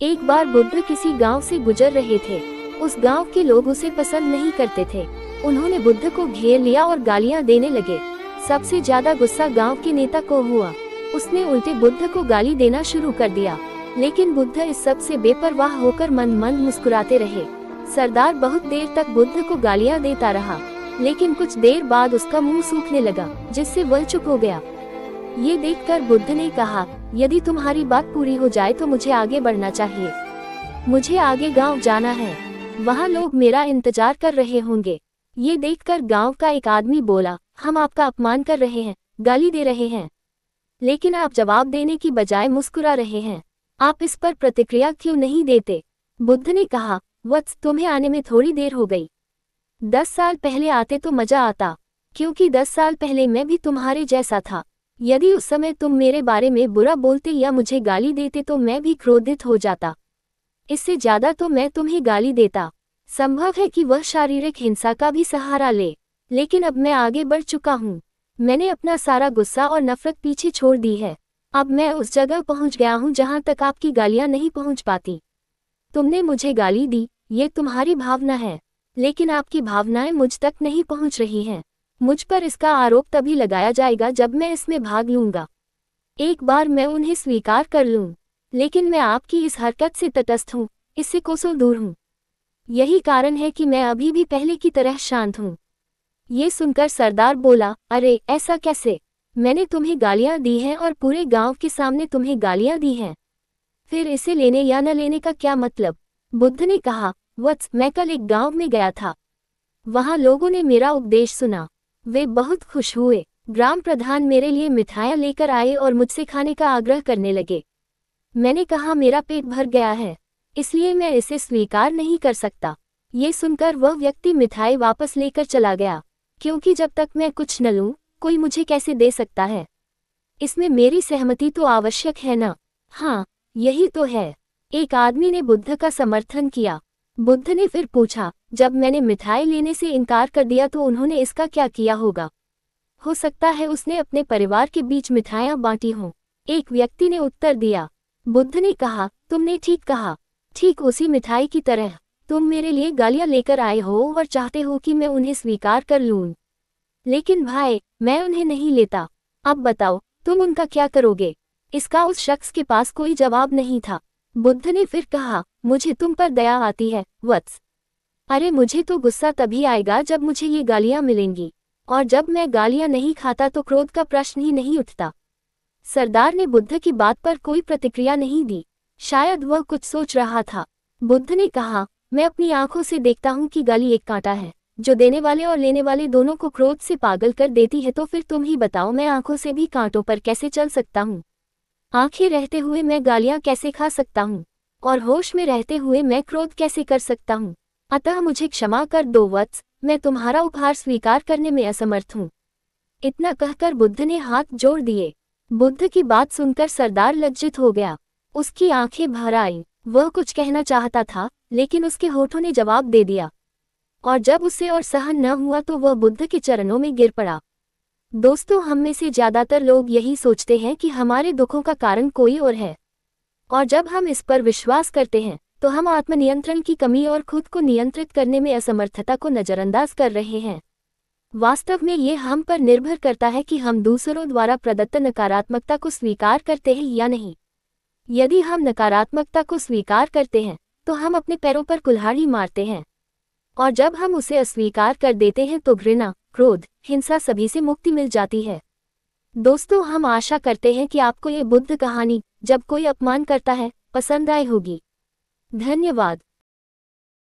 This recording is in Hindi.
एक बार बुद्ध किसी गांव से गुजर रहे थे। उस गांव के लोग उसे पसंद नहीं करते थे। उन्होंने बुद्ध को घेर लिया और गालियां देने लगे। सबसे ज्यादा गुस्सा गांव के नेता को हुआ। उसने उल्टे बुद्ध को गाली देना शुरू कर दिया, लेकिन बुद्ध इस सब से बेपरवाह होकर मन मन मुस्कुराते रहे। सरदार बहुत देर तक बुद्ध को गालियां देता रहा, लेकिन कुछ देर बाद उसका मुंह सूखने लगा, जिससे वह चुप हो गया। ये देखकर बुद्ध ने कहा, यदि तुम्हारी बात पूरी हो जाए तो मुझे आगे बढ़ना चाहिए। मुझे आगे गांव जाना है, वहाँ लोग मेरा इंतजार कर रहे होंगे। ये देखकर गांव का एक आदमी बोला, हम आपका अपमान कर रहे हैं, गाली दे रहे हैं, लेकिन आप जवाब देने की बजाय मुस्कुरा रहे हैं। आप इस पर प्रतिक्रिया क्यों नहीं देते? बुद्ध ने कहा, वत्स, तुम्हें आने में थोड़ी देर हो गई। 10 साल पहले आते तो मजा आता, क्योंकि 10 साल पहले मैं भी तुम्हारे जैसा था। यदि उस समय तुम मेरे बारे में बुरा बोलते या मुझे गाली देते तो मैं भी क्रोधित हो जाता। इससे ज्यादा तो मैं तुम्हें गाली देता। संभव है कि वह शारीरिक हिंसा का भी सहारा ले, लेकिन अब मैं आगे बढ़ चुका हूँ। मैंने अपना सारा गुस्सा और नफरत पीछे छोड़ दी है। अब मैं उस जगह पहुँच गया हूँ जहाँ तक आपकी गालियाँ नहीं पहुँच पाती। तुमने मुझे गाली दी, ये तुम्हारी भावना है, लेकिन आपकी भावनाएं मुझ तक नहीं पहुँच रही हैं। मुझ पर इसका आरोप तभी लगाया जाएगा जब मैं इसमें भाग लूंगा। एक बार मैं उन्हें स्वीकार कर लूं, लेकिन मैं आपकी इस हरकत से तटस्थ हूं, इससे कोसों दूर हूं। यही कारण है कि मैं अभी भी पहले की तरह शांत हूं। ये सुनकर सरदार बोला, अरे ऐसा कैसे? मैंने तुम्हें गालियां दी हैं और पूरे गांव के सामने तुम्हें गालियां दी हैं, फिर इसे लेने या न लेने का क्या मतलब? बुद्ध ने कहा, वत्स, मैं कल एक गाँव में गया था। वहाँ लोगों ने मेरा उपदेश सुना, वे बहुत खुश हुए। ग्राम प्रधान मेरे लिए मिठाइयाँ लेकर आए और मुझसे खाने का आग्रह करने लगे। मैंने कहा, मेरा पेट भर गया है, इसलिए मैं इसे स्वीकार नहीं कर सकता। ये सुनकर वह व्यक्ति मिठाई वापस लेकर चला गया, क्योंकि जब तक मैं कुछ न लूं, कोई मुझे कैसे दे सकता है? इसमें मेरी सहमति तो आवश्यक है ना? हाँ, यही तो है। एक आदमी ने बुद्ध का समर्थन किया। बुद्ध ने फिर पूछा, जब मैंने मिठाई लेने से इनकार कर दिया तो उन्होंने इसका क्या किया होगा? हो सकता है उसने अपने परिवार के बीच मिठाइयाँ बांटी हों। एक व्यक्ति ने उत्तर दिया। बुद्ध ने कहा, तुमने ठीक कहा। ठीक उसी मिठाई की तरह तुम मेरे लिए गालियाँ लेकर आए हो और चाहते हो कि मैं उन्हें स्वीकार कर लूँ, लेकिन भाई, मैं उन्हें नहीं लेता। अब बताओ, तुम उनका क्या करोगे? इसका उस शख्स के पास कोई जवाब नहीं था। बुद्ध ने फिर कहा, मुझे तुम पर दया आती है, वत्स। अरे मुझे तो गुस्सा तभी आएगा जब मुझे ये गालियां मिलेंगी, और जब मैं गालियां नहीं खाता तो क्रोध का प्रश्न ही नहीं उठता। सरदार ने बुद्ध की बात पर कोई प्रतिक्रिया नहीं दी। शायद वह कुछ सोच रहा था। बुद्ध ने कहा, मैं अपनी आंखों से देखता हूँ कि गाली एक कांटा है, जो देने वाले और लेने वाले दोनों को क्रोध से पागल कर देती है। तो फिर तुम ही बताओ, मैं आंखों से भी कांटों पर कैसे चल सकता हूँ? आंखें रहते हुए मैं गालियां कैसे खा सकता हूँ? और होश में रहते हुए मैं क्रोध कैसे कर सकता हूँ? अतः मुझे क्षमा कर दो वत्स, मैं तुम्हारा उपहार स्वीकार करने में असमर्थ हूँ। इतना कहकर बुद्ध ने हाथ जोड़ दिए। बुद्ध की बात सुनकर सरदार लज्जित हो गया। उसकी आंखें भर आईं। वह कुछ कहना चाहता था, लेकिन उसके होठों ने जवाब दे दिया, और जब उसे और सहन न हुआ तो वह बुद्ध के चरणों में गिर पड़ा। दोस्तों, हम में से ज्यादातर लोग यही सोचते हैं कि हमारे दुखों का कारण कोई और है, और जब हम इस पर विश्वास करते हैं तो हम आत्मनियंत्रण की कमी और खुद को नियंत्रित करने में असमर्थता को नजरअंदाज कर रहे हैं। वास्तव में ये हम पर निर्भर करता है कि हम दूसरों द्वारा प्रदत्त नकारात्मकता को स्वीकार करते हैं या नहीं। यदि हम नकारात्मकता को स्वीकार करते हैं तो हम अपने पैरों पर कुल्हाड़ी मारते हैं, और जब हम उसे अस्वीकार कर देते हैं तो घृणा, क्रोध, हिंसा सभी से मुक्ति मिल जाती है। दोस्तों, हम आशा करते हैं कि आपको ये बुद्ध कहानी, जब कोई अपमान करता है, पसंद आई होगी। धन्यवाद।